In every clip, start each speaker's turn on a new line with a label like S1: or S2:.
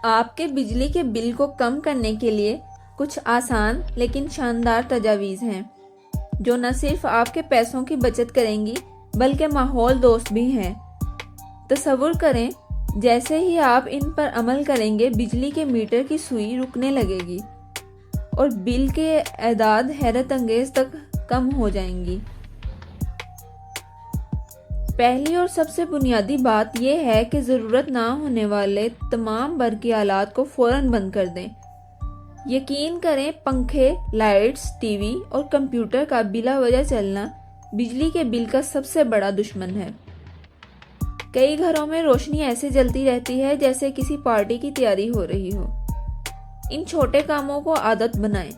S1: آپ کے بجلی کے بل کو کم کرنے کے لیے کچھ آسان لیکن شاندار تجاویز ہیں جو نہ صرف آپ کے پیسوں کی بچت کریں گی بلکہ ماحول دوست بھی ہیں۔ تصور کریں جیسے ہی آپ ان پر عمل کریں گے بجلی کے میٹر کی سوئی رکنے لگے گی اور بل کے اعداد حیرت انگیز تک کم ہو جائیں گی۔ پہلی اور سب سے بنیادی بات یہ ہے کہ ضرورت نہ ہونے والے تمام برقی آلات کو فوراً بند کر دیں۔ یقین کریں پنکھے، لائٹس، ٹی وی اور کمپیوٹر کا بلا وجہ چلنا بجلی کے بل کا سب سے بڑا دشمن ہے۔ کئی گھروں میں روشنی ایسے جلتی رہتی ہے جیسے کسی پارٹی کی تیاری ہو رہی ہو۔ ان چھوٹے کاموں کو عادت بنائیں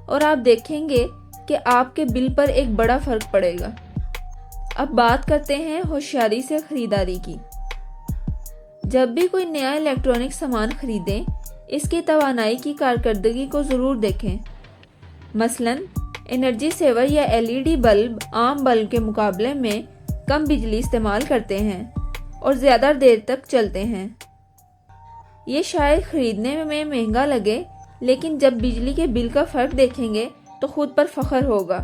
S1: اور آپ دیکھیں گے کہ آپ کے بل پر ایک بڑا فرق پڑے گا۔ اب بات کرتے ہیں ہوشیاری سے خریداری کی۔ جب بھی کوئی نیا الیکٹرانک سامان خریدیں اس کی توانائی کی کارکردگی کو ضرور دیکھیں۔ مثلاً انرجی سیور یا LED بلب عام بلب کے مقابلے میں کم بجلی استعمال کرتے ہیں اور زیادہ دیر تک چلتے ہیں۔ یہ شاید خریدنے میں مہنگا لگے لیکن جب بجلی کے بل کا فرق دیکھیں گے تو خود پر فخر ہوگا۔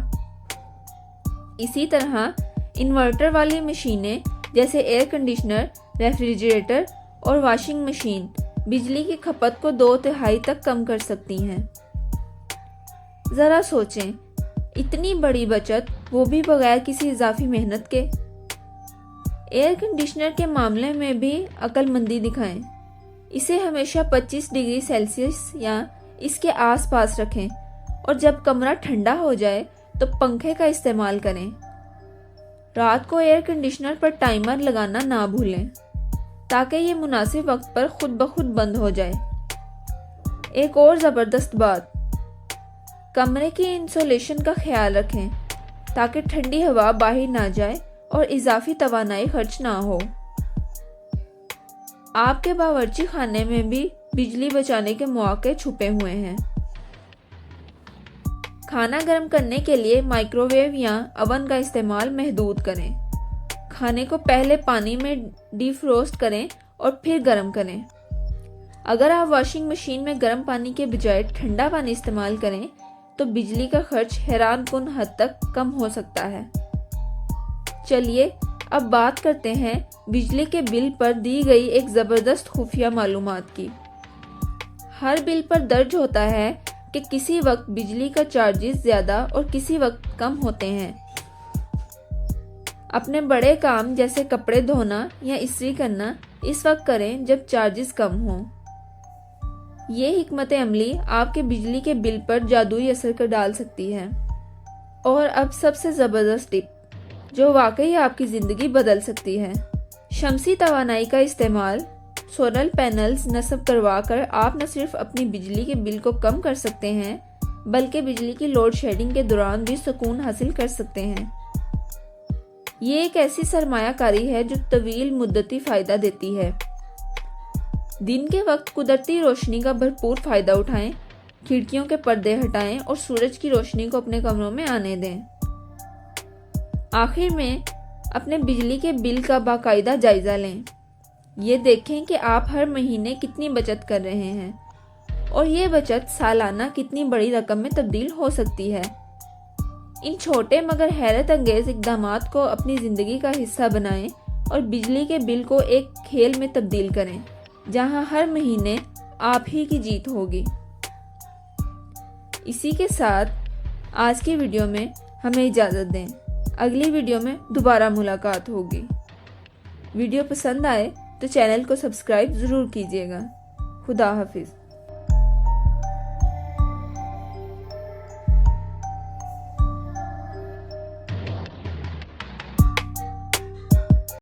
S1: اسی طرح انورٹر والی مشینیں جیسے ایئر کنڈیشنر، ریفریجریٹر اور واشنگ مشین بجلی کی کھپت کو 2/3 تک کم کر سکتی ہیں۔ ذرا سوچیں، اتنی بڑی بچت وہ بھی بغیر کسی اضافی محنت کے۔ ایئر کنڈیشنر کے معاملے میں بھی عقل مندی دکھائیں۔ اسے ہمیشہ 25 ڈگری سیلسیس یا اس کے آس پاس رکھیں اور جب کمرہ ٹھنڈا ہو جائے تو پنکھے کا استعمال کریں۔ رات کو ایئر کنڈیشنر پر ٹائمر لگانا نہ بھولیں تاکہ یہ مناسب وقت پر خود بخود بند ہو جائے۔ ایک اور زبردست بات، کمرے کی انسولیشن کا خیال رکھیں تاکہ ٹھنڈی ہوا باہر نہ جائے اور اضافی توانائی خرچ نہ ہو۔ آپ کے باورچی خانے میں بھی بجلی بچانے کے مواقع چھپے ہوئے ہیں۔ کھانا گرم کرنے کے لیے مائکرو ویو یا اوون کا استعمال محدود کریں۔ کھانے کو پہلے پانی میں ڈی فروسٹ کریں اور پھر گرم کریں۔ اگر آپ واشنگ مشین میں گرم پانی کے بجائے ٹھنڈا پانی استعمال کریں تو بجلی کا خرچ حیران کن حد تک کم ہو سکتا ہے۔ چلیے اب بات کرتے ہیں بجلی کے بل پر دی گئی ایک زبردست خفیہ معلومات کی۔ ہر بل پر درج ہوتا ہے کہ کسی وقت بجلی کا چارجز زیادہ اور کسی وقت کم ہوتے ہیں۔ اپنے بڑے کام جیسے کپڑے دھونا یا استری کرنا اس وقت کریں جب چارجز کم ہوں۔ یہ حکمت عملی آپ کے بجلی کے بل پر جادوئی اثر کر ڈال سکتی ہے۔ اور اب سب سے زبردست ٹپ جو واقعی آپ کی زندگی بدل سکتی ہے۔ شمسی توانائی کا استعمال۔ سولر پینلز نصب کروا کر آپ نہ صرف اپنی بجلی کے بل کو کم کر سکتے ہیں بلکہ بجلی کی لوڈ شیڈنگ کے دوران بھی سکون حاصل کر سکتے ہیں۔ یہ ایک ایسی سرمایہ کاری ہے جو طویل مدتی فائدہ دیتی ہے۔ دن کے وقت قدرتی روشنی کا بھرپور فائدہ اٹھائیں، کھڑکیوں کے پردے ہٹائیں اور سورج کی روشنی کو اپنے کمروں میں آنے دیں۔ آخر میں اپنے بجلی کے بل کا باقاعدہ جائزہ لیں۔ یہ دیکھیں کہ آپ ہر مہینے کتنی بچت کر رہے ہیں اور یہ بچت سالانہ کتنی بڑی رقم میں تبدیل ہو سکتی ہے۔ ان چھوٹے مگر حیرت انگیز اقدامات کو اپنی زندگی کا حصہ بنائیں اور بجلی کے بل کو ایک کھیل میں تبدیل کریں جہاں ہر مہینے آپ ہی کی جیت ہوگی۔ اسی کے ساتھ آج کی ویڈیو میں ہمیں اجازت دیں۔ اگلی ویڈیو میں دوبارہ ملاقات ہوگی۔ ویڈیو پسند آئے تو چینل کو سبسکرائب ضرور کیجیے گا۔ خدا حافظ۔